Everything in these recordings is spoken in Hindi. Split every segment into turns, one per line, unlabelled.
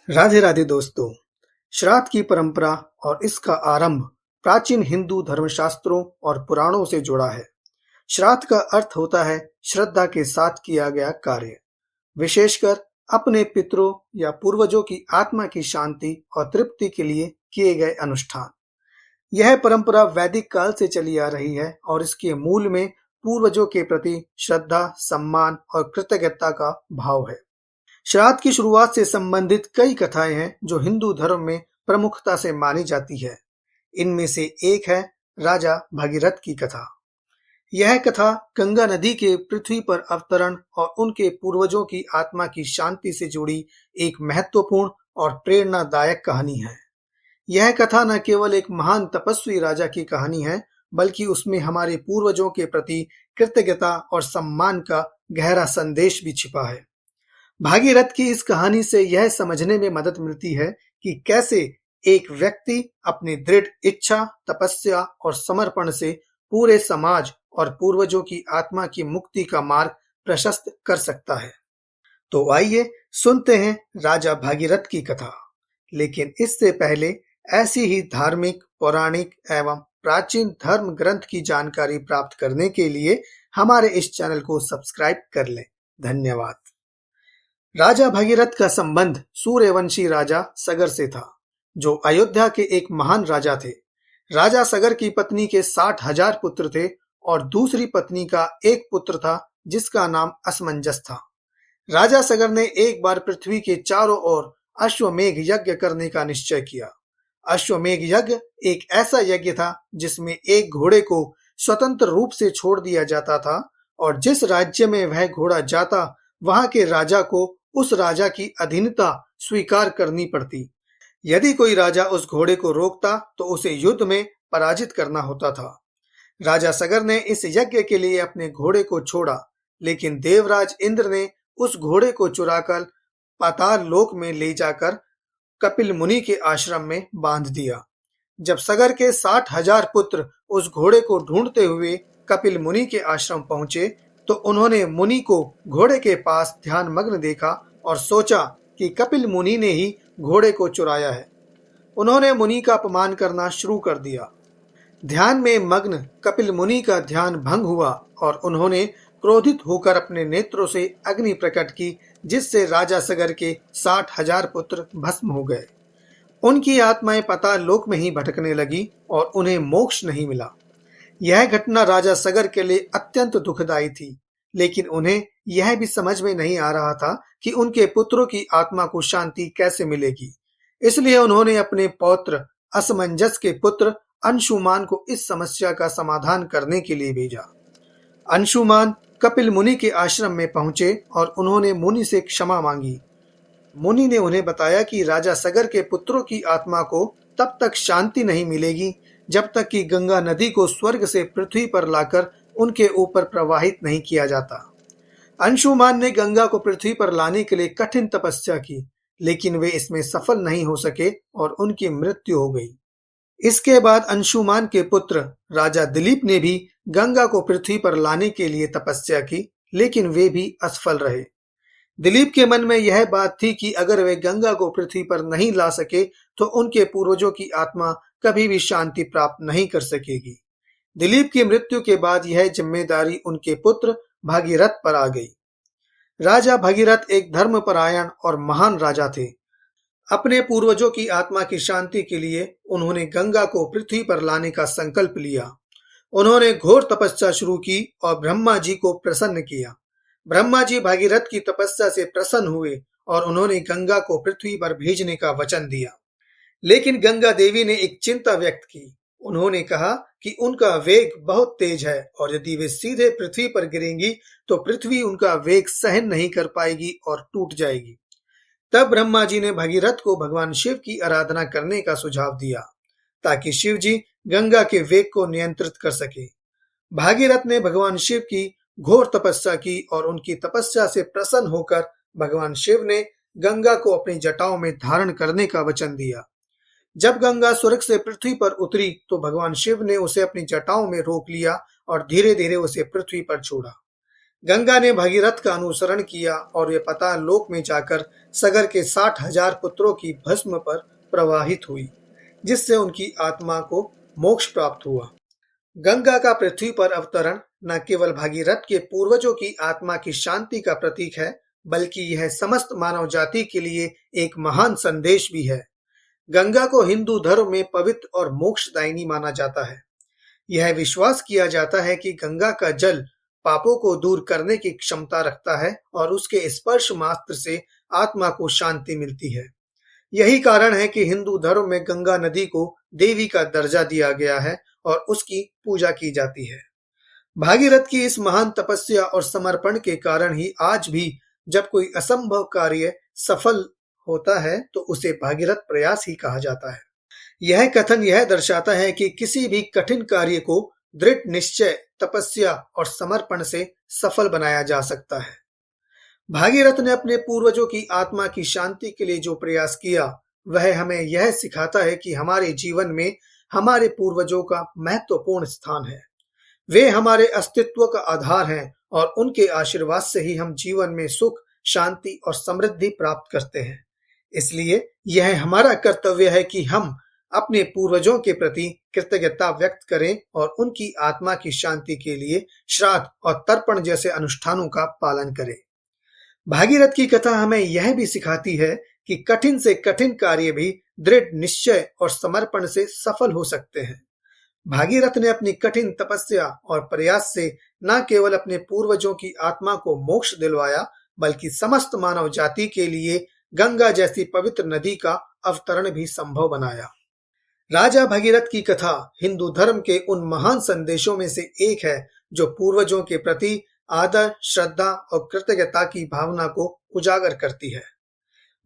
राधे राधे दोस्तों। श्राद्ध की परंपरा और इसका आरंभ प्राचीन हिंदू धर्मशास्त्रों और पुराणों से जुड़ा है। श्राद्ध का अर्थ होता है श्रद्धा के साथ किया गया कार्य, विशेषकर अपने पितरों या पूर्वजों की आत्मा की शांति और तृप्ति के लिए किए गए अनुष्ठान। यह परंपरा वैदिक काल से चली आ रही है और इसके मूल में पूर्वजों के प्रति श्रद्धा, सम्मान और कृतज्ञता का भाव है। श्राद्ध की शुरुआत से संबंधित कई कथाएं हैं जो हिंदू धर्म में प्रमुखता से मानी जाती है। इनमें से एक है राजा भगीरथ की कथा। यह कथा गंगा नदी के पृथ्वी पर अवतरण और उनके पूर्वजों की आत्मा की शांति से जुड़ी एक महत्वपूर्ण और प्रेरणादायक कहानी है। यह कथा न केवल एक महान तपस्वी राजा की कहानी है, बल्कि उसमें हमारे पूर्वजों के प्रति कृतज्ञता और सम्मान का गहरा संदेश भी छिपा है। भागीरथ की इस कहानी से यह समझने में मदद मिलती है कि कैसे एक व्यक्ति अपनी दृढ़ इच्छा, तपस्या और समर्पण से पूरे समाज और पूर्वजों की आत्मा की मुक्ति का मार्ग प्रशस्त कर सकता है। तो आइए सुनते हैं राजा भागीरथ की कथा। लेकिन इससे पहले ऐसी ही धार्मिक, पौराणिक एवं प्राचीन धर्म ग्रंथ की जानकारी प्राप्त करने के लिए हमारे इस चैनल को सब्सक्राइब कर लें। धन्यवाद। राजा भगीरथ का संबंध सूर्यवंशी राजा सगर से था, जो अयोध्या के एक महान राजा थे। राजा सगर की पत्नी के 60,000 पुत्र थे और दूसरी पत्नी का एक पुत्र था जिसका नाम असमंजस था। राजा सगर ने एक बार पृथ्वी के चारों ओर अश्वमेघ यज्ञ करने का निश्चय किया। अश्वमेघ यज्ञ एक ऐसा यज्ञ था जिसमें एक घोड़े को स्वतंत्र रूप से छोड़ दिया जाता था और जिस राज्य में वह घोड़ा जाता, वहां के राजा को उस राजा की अधीनता स्वीकार करनी पड़ती। यदि कोई राजा उस घोड़े को रोकता तो उसे युद्ध में पराजित करना होता था। राजा सगर ने इस यज्ञ के लिए अपने घोड़े को छोड़ा, लेकिन देवराज इंद्र ने उस घोड़े को चुराकर पाताल लोक में ले जाकर कपिल मुनि के आश्रम में बांध दिया। जब सगर के 60,000 पुत्र उस घोड़े को ढूंढते हुए कपिल मुनि के आश्रम पहुंचे, तो उन्होंने मुनि को घोड़े के पास ध्यान मग्न देखा और सोचा कि कपिल मुनि ने ही घोड़े को चुराया है। उन्होंने मुनि का अपमान करना शुरू कर दिया। ध्यान में मग्न कपिल मुनि का ध्यान भंग हुआ और उन्होंने क्रोधित होकर अपने नेत्रों से अग्नि प्रकट की, जिससे राजा सगर के 60,000 पुत्र भस्म हो गए। उनकी आत्माएं पाताल लोक में ही भटकने लगी और उन्हें मोक्ष नहीं मिला। यह घटना राजा सगर के लिए अत्यंत दुखदायी थी, लेकिन उन्हें यह भी समझ में नहीं आ रहा था कि उनके पुत्रों की आत्मा को शांति कैसे मिलेगी। इसलिए उन्होंने अपने पौत्र असमंजस के पुत्र अंशुमान को इस समस्या का समाधान करने के लिए भेजा। अंशुमान कपिल मुनि के आश्रम में पहुंचे और उन्होंने मुनि से क्षमा मांगी। मुनि ने उन्हें बताया कि राजा सगर के पुत्रों की आत्मा को तब तक शांति नहीं मिलेगी जब तक कि गंगा नदी को स्वर्ग से पृथ्वी पर लाकर उनके ऊपर प्रवाहित नहीं किया जाता। अंशुमान ने गंगा को पृथ्वी पर लाने के लिए कठिन तपस्या की, लेकिन वे इसमें सफल नहीं हो सके और उनकी मृत्यु हो गई। इसके बाद अंशुमान के पुत्र राजा दिलीप ने भी गंगा को पृथ्वी पर लाने के लिए तपस्या की, लेकिन वे भी असफल रहे। दिलीप के मन में यह बात थी कि अगर वे गंगा को पृथ्वी पर नहीं ला सके तो उनके पूर्वजों की आत्मा कभी भी शांति प्राप्त नहीं कर सकेगी। दिलीप की मृत्यु के बाद यह जिम्मेदारी उनके पुत्र भागीरथ पर आ गई। राजा भागीरथ एक धर्मपरायण और महान राजा थे। अपने पूर्वजों की आत्मा की शांति के लिए उन्होंने गंगा को पृथ्वी पर लाने का संकल्प लिया। उन्होंने घोर तपस्या शुरू की और ब्रह्मा जी को प्रसन्न किया। ब्रह्मा जी भागीरथ की तपस्या से प्रसन्न हुए और उन्होंने गंगा को पृथ्वी पर भेजने का वचन दिया। लेकिन गंगा देवी ने एक चिंता व्यक्त की। उन्होंने कहा कि उनका वेग बहुत तेज है और यदि वे सीधे पृथ्वी पर गिरेंगी तो पृथ्वी उनका वेग सहन नहीं कर पाएगी और टूट जाएगी। तब ब्रह्मा जी ने भागीरथ को भगवान शिव की आराधना करने का सुझाव दिया, ताकि शिव जी गंगा के वेग को नियंत्रित कर सके। भागीरथ ने भगवान शिव की घोर तपस्या की और उनकी तपस्या से प्रसन्न होकर भगवान शिव ने गंगा को अपनी जटाओं में धारण करने का वचन दिया। जब गंगा स्वर्ग से पृथ्वी पर उतरी तो भगवान शिव ने उसे अपनी जटाओं में रोक लिया और धीरे धीरे उसे पृथ्वी पर छोड़ा। गंगा ने भगीरथ का अनुसरण किया और वे पाताल लोक में जाकर सगर के 60,000 पुत्रों की भस्म पर प्रवाहित हुई, जिससे उनकी आत्मा को मोक्ष प्राप्त हुआ। गंगा का पृथ्वी पर अवतरण न केवल भागीरथ के पूर्वजों की आत्मा की शांति का प्रतीक है, बल्कि यह समस्त मानव जाति के लिए एक महान संदेश भी है। गंगा को हिंदू धर्म में पवित्र और मोक्षदायिनी माना जाता है। यह विश्वास किया जाता है कि गंगा का जल पापों को दूर करने की क्षमता रखता है और उसके स्पर्श मात्र से आत्मा को शांति मिलती है। यही कारण है कि हिंदू धर्म में गंगा नदी को देवी का दर्जा दिया गया है और उसकी पूजा की जाती है। भागीरथ की इस महान तपस्या और समर्पण के कारण ही आज भी जब कोई असंभव कार्य सफल होता है तो उसे भागीरथ प्रयास ही कहा जाता है। यह कथन यह दर्शाता है कि किसी भी कठिन कार्य को दृढ़ निश्चय, तपस्या और समर्पण से सफल बनाया जा सकता है। भागीरथ ने अपने पूर्वजों की आत्मा की शांति के लिए जो प्रयास किया, वह हमें यह सिखाता है कि हमारे जीवन में हमारे पूर्वजों का महत्वपूर्ण स्थान है। वे हमारे अस्तित्व का आधार हैं और उनके आशीर्वाद से ही हम जीवन में सुख, शांति और समृद्धि प्राप्त करते हैं। इसलिए यह हमारा कर्तव्य है कि हम अपने पूर्वजों के प्रति कृतज्ञता व्यक्त करें और उनकी आत्मा की शांति के लिए श्राद्ध और तर्पण जैसे अनुष्ठानों का पालन करें। भागीरथ की कथा हमें यह भी सिखाती है कि कठिन से कठिन कार्य भी दृढ़ निश्चय और समर्पण से सफल हो सकते हैं। भागीरथ ने अपनी कठिन तपस्या और प्रयास से न केवल अपने पूर्वजों की आत्मा को मोक्ष दिलवाया, बल्कि समस्त मानव जाति के लिए गंगा जैसी पवित्र नदी का अवतरण भी संभव बनाया। राजा भगीरथ की कथा हिंदू धर्म के उन महान संदेशों में से एक है जो पूर्वजों के प्रति आदर, श्रद्धा और कृतज्ञता की भावना को उजागर करती है।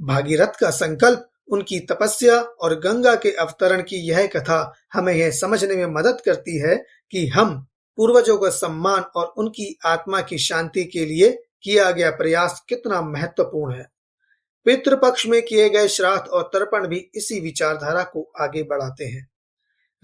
भागीरथ का संकल्प, उनकी तपस्या और गंगा के अवतरण की यह कथा हमें यह समझने में मदद करती है कि हम पूर्वजों का सम्मान और उनकी आत्मा की शांति के लिए किया गया प्रयास कितना महत्वपूर्ण है। पितृपक्ष में किए गए श्राद्ध और तर्पण भी इसी विचारधारा को आगे बढ़ाते हैं।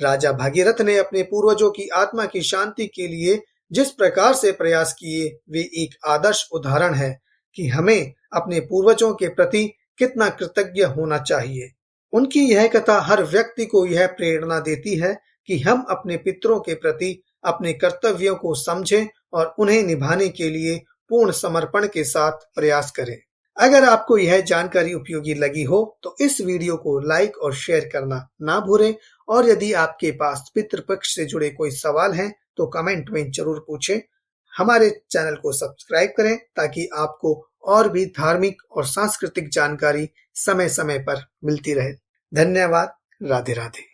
राजा भागीरथ ने अपने पूर्वजों की आत्मा की शांति के लिए जिस प्रकार से प्रयास किए, वे एक आदर्श उदाहरण है कि हमें अपने पूर्वजों के प्रति कितना कृतज्ञ होना चाहिए। उनकी यह कथा हर व्यक्ति को यह प्रेरणा देती है कि हम अपने पितरों के प्रति अपने कर्तव्यों को समझें और उन्हें निभाने के लिए पूर्ण समर्पण के साथ प्रयास करें। अगर आपको यह जानकारी उपयोगी लगी हो तो इस वीडियो को लाइक और शेयर करना ना भूलें और यदि आपके पास पितृपक्ष से जुड़े कोई सवाल हैं तो कमेंट में जरूर पूछें। हमारे चैनल को सब्सक्राइब करें ताकि आपको और भी धार्मिक और सांस्कृतिक जानकारी समय समय पर मिलती रहे। धन्यवाद। राधे राधे।